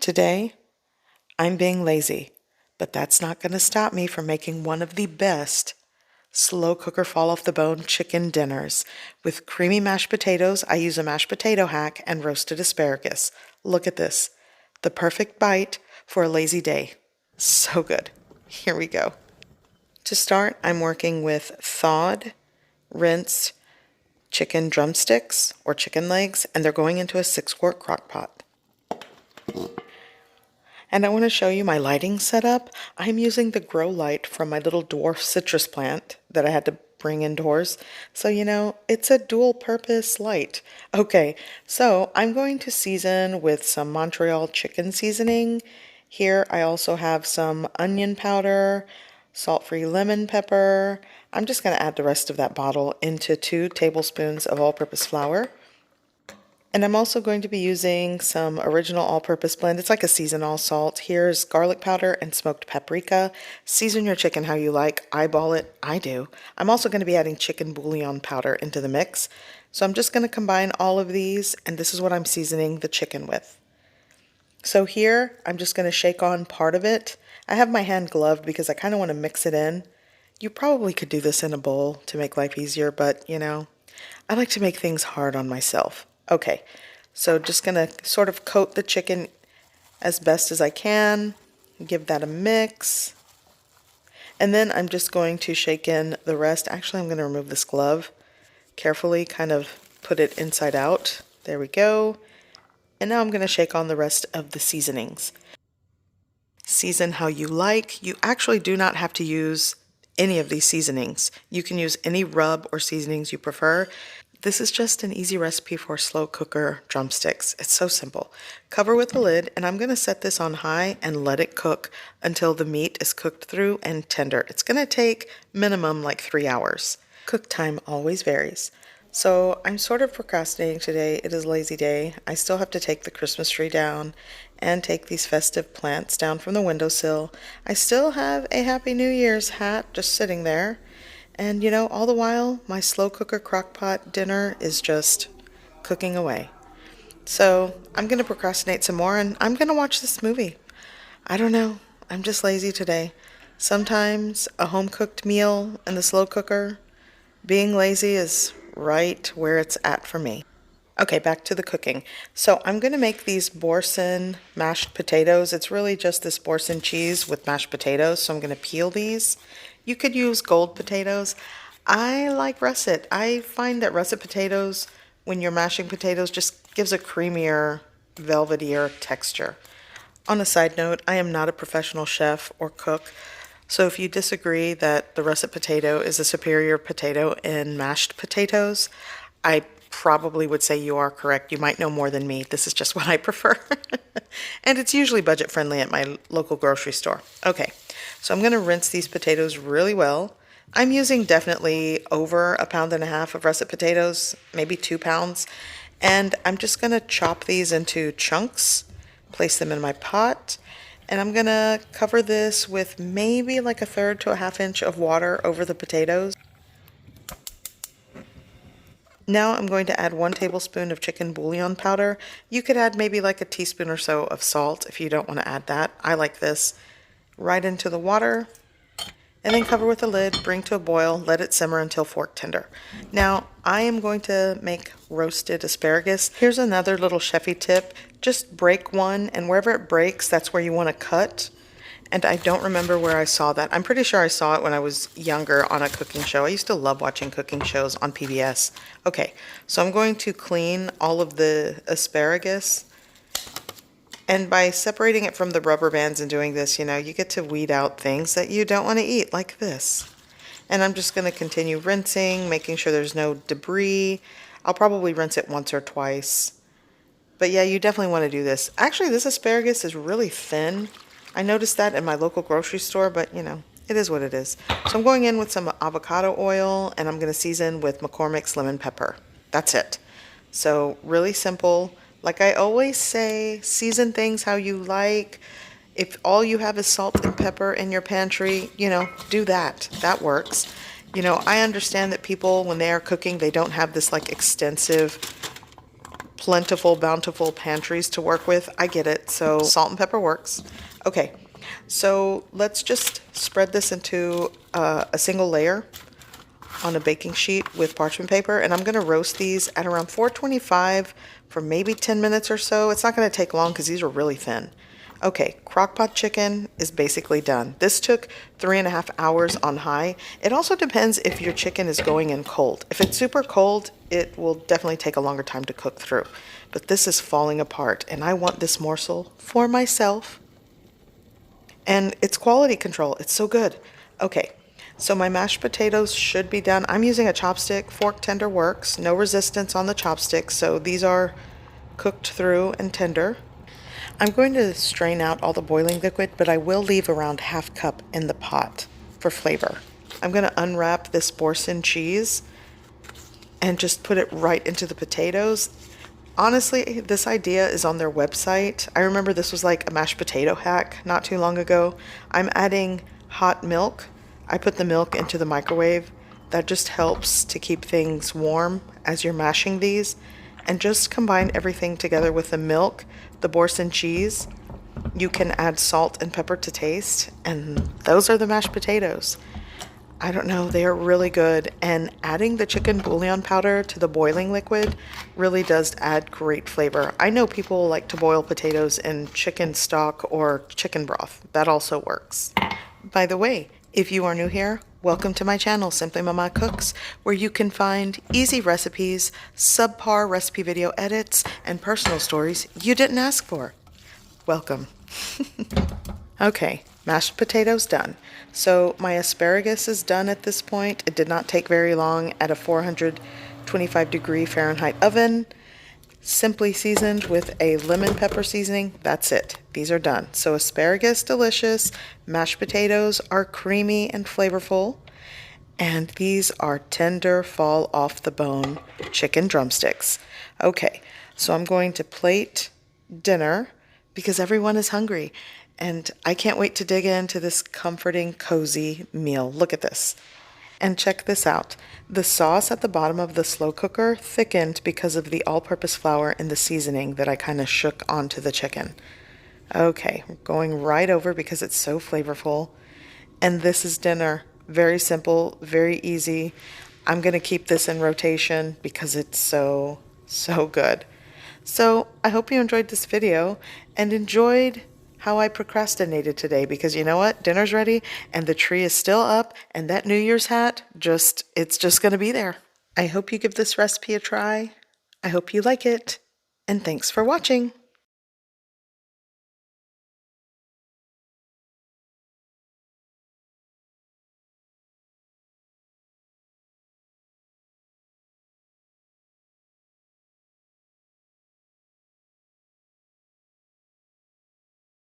Today, I'm being lazy, but that's not going to stop me from making one of the best slow cooker fall off the bone chicken dinners. With creamy mashed potatoes, I use a mashed potato hack and roasted asparagus. Look at this. The perfect bite for a lazy day. So good. Here we go. To start, I'm working with thawed, rinsed chicken drumsticks or chicken legs, and they're going into a 6-quart crock pot. And I want to show you my lighting setup. I'm using the grow light from my little dwarf citrus plant that I had to bring indoors. So, it's a dual purpose light. Okay, so I'm going to season with some Montreal chicken seasoning. Here I also have some onion powder, salt-free lemon pepper. I'm just going to add the rest of that bottle into 2 tablespoons of all-purpose flour. And I'm also going to be using some original all-purpose blend. It's like a season-all salt. Here's garlic powder and smoked paprika. Season your chicken how you like. Eyeball it. I do. I'm also going to be adding chicken bouillon powder into the mix. So I'm just going to combine all of these, and this is what I'm seasoning the chicken with. So here, I'm just going to shake on part of it. I have my hand gloved because I kind of want to mix it in. You probably could do this in a bowl to make life easier, but, I like to make things hard on myself. Okay, so just gonna sort of coat the chicken as best as I can, give that a mix, and then I'm just going to shake in the rest. Actually, I'm gonna remove this glove carefully, kind of put it inside out. There we go. And now I'm gonna shake on the rest of the seasonings. Season how you like. You actually do not have to use any of these seasonings. You can use any rub or seasonings you prefer. This is just an easy recipe for slow cooker drumsticks. It's so simple. Cover with the lid, and I'm going to set this on high and let it cook until the meat is cooked through and tender. It's going to take minimum like 3 hours. Cook time always varies. So I'm sort of procrastinating today. It is lazy day. I still have to take the Christmas tree down and take these festive plants down from the windowsill. I still have a Happy New Year's hat just sitting there. And all the while, my slow cooker crockpot dinner is just cooking away. So I'm going to procrastinate some more, and I'm going to watch this movie. I don't know. I'm just lazy today. Sometimes a home-cooked meal in the slow cooker, being lazy is right where it's at for me. Okay, back to the cooking. So I'm going to make these Boursin mashed potatoes. It's really just this Boursin cheese with mashed potatoes, so I'm going to peel these. You could use gold potatoes. I like russet. I find that russet potatoes, when you're mashing potatoes, just gives a creamier, velvetier texture. On a side note, I am not a professional chef or cook, so if you disagree that the russet potato is a superior potato in mashed potatoes, I probably would say you are correct. You might know more than me. This is just what I prefer. And it's usually budget friendly at my local grocery store. Okay, so I'm going to rinse these potatoes really well. I'm using definitely over 1.5 pounds of russet potatoes, maybe 2 pounds. And I'm just going to chop these into chunks, place them in my pot. And I'm going to cover this with maybe like 1/3 to 1/2 inch of water over the potatoes. Now I'm going to add 1 tablespoon of chicken bouillon powder. You could add maybe like a teaspoon or so of salt if you don't want to add that. I like this. Right into the water, and then cover with a lid, bring to a boil, let it simmer until fork tender. Now I am going to make roasted asparagus. Here's another little chefy tip. Just break one, and wherever it breaks, that's where you want to cut. And I don't remember where I saw that. I'm pretty sure I saw it when I was younger on a cooking show. I used to love watching cooking shows on PBS. Okay, so I'm going to clean all of the asparagus. And by separating it from the rubber bands and doing this, you get to weed out things that you don't want to eat, like this. And I'm just going to continue rinsing, making sure there's no debris. I'll probably rinse it once or twice. But yeah, you definitely want to do this. Actually, this asparagus is really thin. I noticed that in my local grocery store, but it is what it is. So I'm going in with some avocado oil, and I'm going to season with McCormick's lemon pepper. That's it. So really simple. Like I always say, season things how you like. If all you have is salt and pepper in your pantry, do that. That works. I understand that people, when they are cooking, they don't have this like extensive plentiful, bountiful pantries to work with. I get it. So salt and pepper works. Okay, so let's just spread this into a single layer on a baking sheet with parchment paper, and I'm going to roast these at around 425 for maybe 10 minutes or so. It's not going to take long because these are really thin. Okay, crockpot chicken is basically done. This took 3.5 hours on high. It also depends if your chicken is going in cold. If it's super cold, it will definitely take a longer time to cook through. But this is falling apart, and I want this morsel for myself. And it's quality control. It's so good. Okay, so my mashed potatoes should be done. I'm using a chopstick. Fork tender works. No resistance on the chopstick, so these are cooked through and tender. I'm going to strain out all the boiling liquid, but I will leave around ½ cup in the pot for flavor. I'm going to unwrap this Boursin cheese and just put it right into the potatoes. Honestly, this idea is on their website. I remember this was like a mashed potato hack not too long ago. I'm adding hot milk. I put the milk into the microwave. That just helps to keep things warm as you're mashing these. And just combine everything together with the milk, the Boursin cheese. You can add salt and pepper to taste, and those are the mashed potatoes. I don't know, they are really good, and adding the chicken bouillon powder to the boiling liquid really does add great flavor. I know people like to boil potatoes in chicken stock or chicken broth. That also works. By the way, if you are new here, welcome to my channel, Simply Mama Cooks, where you can find easy recipes, subpar recipe video edits, and personal stories you didn't ask for. Welcome. Okay, mashed potatoes done. So my asparagus is done at this point. It did not take very long at a 425-degree Fahrenheit oven. Simply seasoned with a lemon pepper seasoning. That's it. These are done. So asparagus, delicious. Mashed potatoes are creamy and flavorful. And these are tender, fall off the bone chicken drumsticks. Okay, so I'm going to plate dinner because everyone is hungry. And I can't wait to dig into this comforting, cozy meal. Look at this. And check this out. The sauce at the bottom of the slow cooker thickened because of the all-purpose flour and the seasoning that I kind of shook onto the chicken. Okay, going right over because it's so flavorful. And this is dinner. Very simple, very easy. I'm going to keep this in rotation because it's so good. So I hope you enjoyed this video and enjoyed how I procrastinated today, because you know what? Dinner's ready and the tree is still up, and that New Year's hat, it's just going to be there. I hope you give this recipe a try. I hope you like it, and thanks for watching.